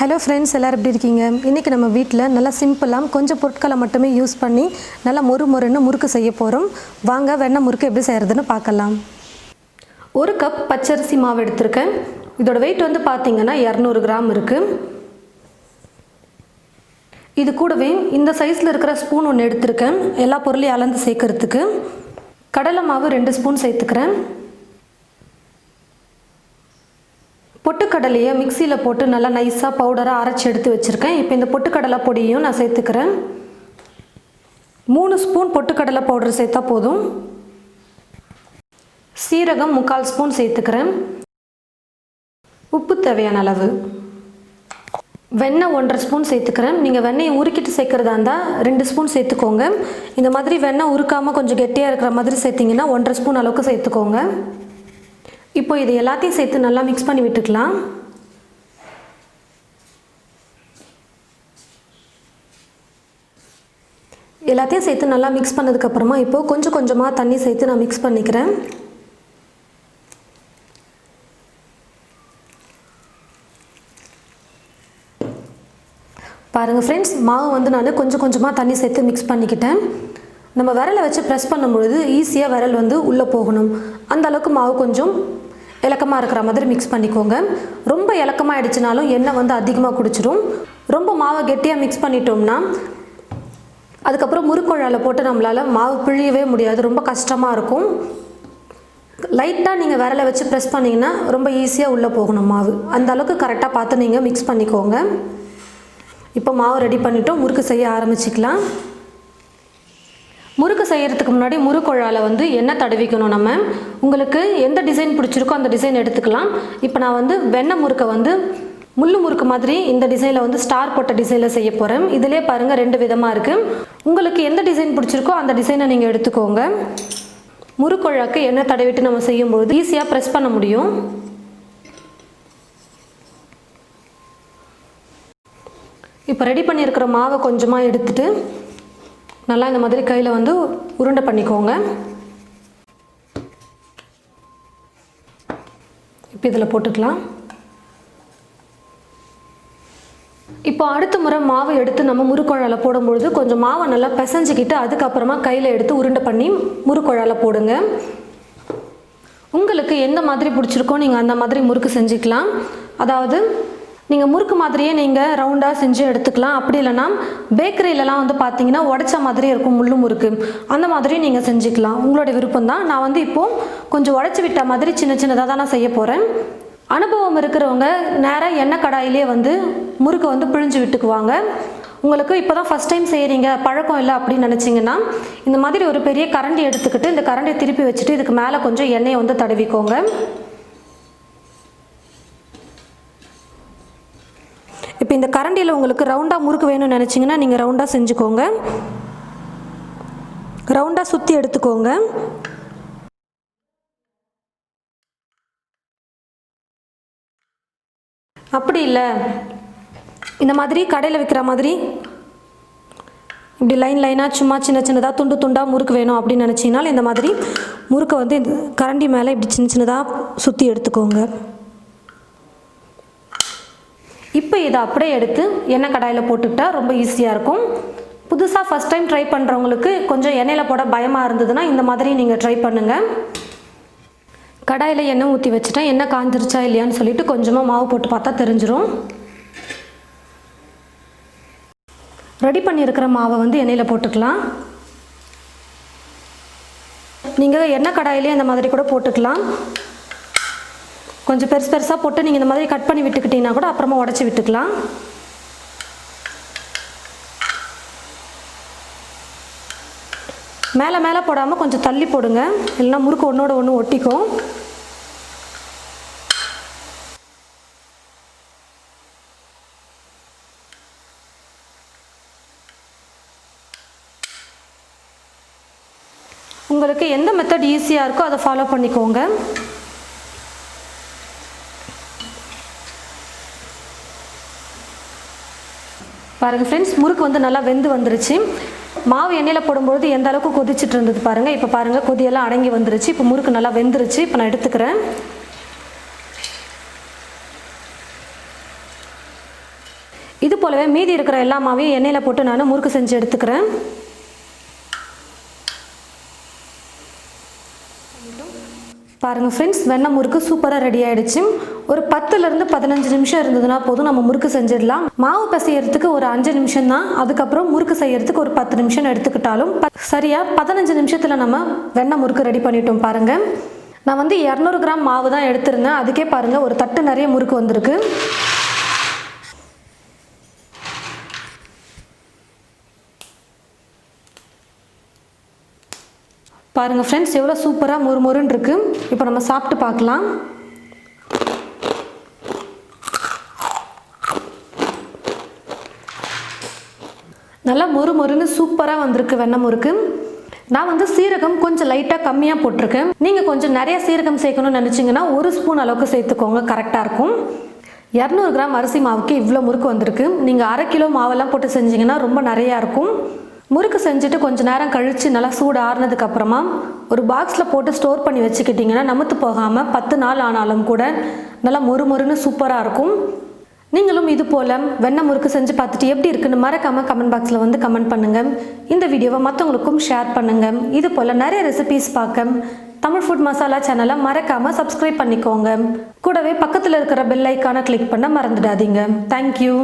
Hello friends, எல்லோரும் எப்படி இருக்கீங்க? இன்றைக்கி நம்ம வீட்டில் நல்லா சிம்பிளாக கொஞ்சம் பொருட்களை மட்டுமே யூஸ் பண்ணி நல்லா மொறுன்னு முறுக்கு செய்ய போகிறோம். வாங்க வெண்ணெய் முறுக்கு எப்படி செய்கிறதுன்னு பார்க்கலாம். 1 கப் பச்சரிசி மாவு எடுத்திருக்கேன். இதோட வெயிட் வந்து பார்த்திங்கன்னா 200 கிராம் இருக்குது. இது கூடவே இந்த சைஸில் இருக்கிற ஸ்பூன் ஒன்று எடுத்திருக்கேன், எல்லா பொருளையும் அளந்து சேர்க்கறதுக்கு. கடலை மாவு 2 ஸ்பூன் சேர்த்துக்கிறேன். பொட்டுக்கடலையை மிக்சியில் போட்டு நல்லா நைஸாக பவுடராக அரைச்சி எடுத்து வச்சுருக்கேன். இப்போ இந்த பொட்டுக்கடலை பொடியும் நான் சேர்த்துக்கிறேன். 3 ஸ்பூன் பொட்டுக்கடலை பவுடர் சேர்த்தா போதும். சீரகம் 3/4 ஸ்பூன் சேர்த்துக்கிறேன். உப்பு தேவையான அளவு. வெண்ணெய் 1.5 ஸ்பூன் சேர்த்துக்கிறேன். நீங்கள் வெண்ணெயை உருக்கிட்டு சேர்க்குறதா இருந்தால் 2 ஸ்பூன் சேர்த்துக்கோங்க. இந்த மாதிரி வெண்ணெய் உருக்காமல் கொஞ்சம் கெட்டியாக இருக்கிற மாதிரி சேர்த்திங்கன்னா 1.5 ஸ்பூன் அளவுக்கு சேர்த்துக்கோங்க. இப்போ இது எல்லாத்தையும் சேர்த்து நல்லா மிக்ஸ் பண்ணி விட்டுக்கலாம். எல்லாத்தையும் சேர்த்து நல்லா மிக்ஸ் பண்ணதுக்கப்புறமா இப்போது கொஞ்சம் கொஞ்சமாக தண்ணி சேர்த்து நான் மிக்ஸ் பண்ணிக்கிறேன். பாருங்கள் ஃப்ரெண்ட்ஸ், மாவு வந்து நான் கொஞ்சம் கொஞ்சமாக தண்ணி சேர்த்து மிக்ஸ் பண்ணிக்கிட்டேன். நம்ம விரலை வச்சு ப்ரெஸ் பண்ணும்பொழுது ஈஸியாக விரல் வந்து உள்ளே போகணும். அந்த அளவுக்கு மாவு கொஞ்சம் இலக்கமாக இருக்கிற மாதிரி மிக்ஸ் பண்ணிக்கோங்க. ரொம்ப இலக்கமாக ஆகிடுச்சினாலும் எண்ணெய் வந்து அதிகமாக குடிச்சிடும். ரொம்ப மாவை கெட்டியாக மிக்ஸ் பண்ணிட்டோம்னா அதுக்கப்புறம் முறுக்குழாயில் போட்டு நம்மளால் மாவு பிழியவே முடியாது, ரொம்ப கஷ்டமாக இருக்கும். லைட்டாக நீங்கள் விரலை வச்சு ப்ரெஸ் பண்ணிங்கன்னா ரொம்ப ஈஸியாக உள்ளே போகணும் மாவு. அந்த அளவுக்கு கரெக்டாக பார்த்து நீங்கள் மிக்ஸ் பண்ணிக்கோங்க. இப்போ மாவு ரெடி பண்ணிவிட்டோம், முறுக்கு செய்ய ஆரம்பிச்சிக்கலாம். முறுக்கு செய்கிறதுக்கு முன்னாடி முறுக்குழாயில் வந்து எண்ணெய் தடவிக்கணும். நம்ம உங்களுக்கு எந்த டிசைன் பிடிச்சிருக்கோ அந்த டிசைன் எடுத்துக்கலாம். இப்போ நான் வந்து வெண்ணெய் முறுக்கை வந்து முள்ளு முறுக்கு மாதிரி இந்த டிசைனில் வந்து ஸ்டார் போட்ட டிசைனில் செய்ய போகிறேன். இதிலே பாருங்கள் 2 விதமாக இருக்குது. உங்களுக்கு எந்த டிசைன் பிடிச்சிருக்கோ அந்த டிசைனை நீங்கள் எடுத்துக்கோங்க. முறுக்குழாக்கு எண்ணெய் தடவிட்டு நம்ம செய்யும்போது ஈஸியாக ப்ரெஸ் பண்ண முடியும். இப்போ ரெடி பண்ணியிருக்கிற மாவை கொஞ்சமாக எடுத்துட்டு நல்லா இந்த மாதிரி கையில் வந்து உருண்டை பண்ணிக்கோங்க. இப்போ இதில் போட்டுக்கலாம். இப்போ அடுத்த முறை மாவை எடுத்து நம்ம முறுக்குழாயில் போடும்பொழுது கொஞ்சம் மாவை நல்லா பிசைஞ்சிக்கிட்டு அதுக்கப்புறமா கையில் எடுத்து உருண்டை பண்ணி முறுக்குழாயில் போடுங்க. உங்களுக்கு எந்த மாதிரி பிடிச்சிருக்கோ நீங்கள் அந்த மாதிரி முறுக்கு செஞ்சுக்கலாம். அதாவது நீங்கள் முறுக்கு மாதிரியே நீங்கள் ரவுண்டாக செஞ்சு எடுத்துக்கலாம். அப்படி இல்லைனா பேக்கரியிலலாம் வந்து பார்த்தீங்கன்னா உடைச்ச மாதிரி இருக்கும் முள்ளு முறுக்கு, அந்த மாதிரி நீங்கள் செஞ்சுக்கலாம். உங்களோட விருப்பம் தான். நான் வந்து இப்போது கொஞ்சம் உடைச்சி விட்ட மாதிரி சின்ன சின்னதாக தான் நான் செய்ய போகிறேன். அனுபவம் இருக்கிறவங்க நேராக எண்ணெய் கடாயிலே வந்து முறுக்கை வந்து பிழிஞ்சு விட்டுக்குவாங்க. உங்களுக்கு இப்போ தான் ஃபஸ்ட் டைம் செய்கிறீங்க, பழக்கம் இல்லை அப்படின்னு நினச்சிங்கன்னா இந்த மாதிரி ஒரு பெரிய கரண்டி எடுத்துக்கிட்டு இந்த கரண்டியை திருப்பி வச்சுட்டு இதுக்கு மேலே கொஞ்சம் எண்ணெயை வந்து தடவிக்கோங்க. இப்போ இந்த கரண்டியில் உங்களுக்கு ரவுண்டாக முறுக்கு வேணும்னு நினச்சிங்கன்னா நீங்கள் ரவுண்டாக செஞ்சுக்கோங்க. ரவுண்டாக சுற்றி எடுத்துக்கோங்க. அப்படி இல்லை இந்த மாதிரி கடையில் விற்கிற மாதிரி இப்படி லைனாக சும்மா சின்ன சின்னதாக துண்டு துண்டாக முறுக்கு வேணும் அப்படின்னு நினச்சிங்கனாலும் இந்த மாதிரி முறுக்கை வந்து இந்த கரண்டி மேலே இப்படி சின்ன சின்னதாக சுற்றி எடுத்துக்கோங்க. இப்போ இதை அப்படியே எடுத்து எண்ணெய் கடாயில் போட்டுக்கிட்டால் ரொம்ப ஈஸியாக இருக்கும். புதுசாக ஃபஸ்ட் டைம் ட்ரை பண்ணுறவங்களுக்கு கொஞ்சம் எண்ணெயில் போட பயமாக இருந்ததுன்னா இந்த மாதிரி நீங்கள் ட்ரை பண்ணுங்கள். கடாயில் எண்ணெய் ஊற்றி வச்சுட்டேன். எண்ணெய் காஞ்சிருச்சா இல்லையான்னு சொல்லிட்டு கொஞ்சமாக மாவு போட்டு பார்த்தா தெரிஞ்சிடும். ரெடி பண்ணியிருக்கிற மாவை வந்து எண்ணெயில் போட்டுக்கலாம். நீங்கள் எண்ணெய் கடாயிலே இந்த மாதிரி கூட போட்டுக்கலாம். கொஞ்சம் பெருசாக போட்டு நீங்கள் இந்த மாதிரி கட் பண்ணி விட்டுக்கிட்டிங்கன்னா கூட அப்புறமா உடச்சி விட்டுக்கலாம். மேலே போடாமல் கொஞ்சம் தள்ளி போடுங்க, இல்லைன்னா முறுக்கு ஒன்றோட ஒன்று ஒட்டிக்கும். உங்களுக்கு எந்த மெத்தட் ஈஸியாக இருக்கோ அதை ஃபாலோ பண்ணிக்கோங்க. பாருங்கள் ஃப்ரெண்ட்ஸ், முறுக்கு வந்து நல்லா வெந்து வந்துருச்சு. மாவு எண்ணெயில் போடும்பொழுது எந்த அளவுக்கு கொதிச்சுட்டு இருந்தது பாருங்கள். இப்போ பாருங்கள் கொதியெல்லாம் அடங்கி வந்துருச்சு. இப்போ முறுக்கு நல்லா வெந்துருச்சு. இப்போ நான் எடுத்துக்கிறேன். இது போலவே மீதி இருக்கிற எல்லா மாவையும் எண்ணெயில் போட்டு நான் முறுக்கு செஞ்சு எடுத்துக்கிறேன். பாருங்கள் ஃப்ரெண்ட்ஸ், வெண்ணெய் முறுக்கு சூப்பராக ரெடி ஆகிடுச்சு. ஒரு 10லேருந்து 15 நிமிஷம் இருந்ததுன்னா போதும், நம்ம முறுக்கு செஞ்சிடலாம். மாவு பிசையறதுக்கு ஒரு 5 நிமிஷம் தான், அதுக்கப்புறம் முறுக்கு செய்யறதுக்கு ஒரு 10 நிமிஷம் எடுத்துக்கிட்டாலும் சரியாக 15 நிமிஷத்தில் நம்ம வெண்ணெய் முறுக்கு ரெடி பண்ணிட்டோம். பாருங்கள், நான் 200 கிராம் மாவு தான் எடுத்திருந்தேன். அதுக்கே பாருங்கள் ஒரு தட்டு நிறைய முறுக்கு வந்திருக்கு. பாருங்கள் ஃப்ரெண்ட்ஸ், எவ்வளோ சூப்பராக மொறுமொறுன்னு இருக்குது. இப்போ நம்ம சாப்பிட்டு பார்க்கலாம். நல்லா மொறுமொறுன்னு சூப்பராக வந்திருக்கு வெண்ணெய் முறுக்கு. நான் சீரகம் கொஞ்சம் லைட்டாக கம்மியாக போட்டிருக்கேன். நீங்கள் கொஞ்சம் நிறைய சீரகம் சேர்க்கணும்னு நினச்சிங்கன்னா 1 ஸ்பூன் அளவுக்கு சேர்த்துக்கோங்க, கரெக்டாக இருக்கும். 200 கிராம் அரிசி மாவுக்கு இவ்வளோ முறுக்கு வந்திருக்கு. நீங்கள் 1/2 கிலோ மாவெல்லாம் போட்டு செஞ்சிங்கன்னா ரொம்ப நிறையா இருக்கும். முறுக்கு செஞ்சுட்டு கொஞ்சம் நேரம் கழித்து நல்லா சூடு ஆறுனதுக்கப்புறமா ஒரு பாக்ஸில் போட்டு ஸ்டோர் பண்ணி வச்சுக்கிட்டிங்கன்னா நமத்து போகாமல் 10 நாள் ஆனாலும் கூட நல்லா மொறுமொறுன்னு சூப்பராக இருக்கும். நீங்களும் இது போல் வெண்ணெய் முறுக்கு செஞ்சு பார்த்துட்டு எப்படி இருக்குன்னு மறக்காமல் கமெண்ட் பாக்ஸில் கமெண்ட் பண்ணுங்கள். இந்த வீடியோவை மற்றவங்களுக்கும் ஷேர் பண்ணுங்கள். இது போல் நிறைய ரெசிபீஸ் பார்க்க தமிழ் ஃபுட் மசாலா சேனலை மறக்காமல் சப்ஸ்கிரைப் பண்ணிக்கோங்க. கூடவே பக்கத்தில் இருக்கிற பெல் ஐக்கானை கிளிக் பண்ண மறந்துடாதீங்க. தேங்க்யூ.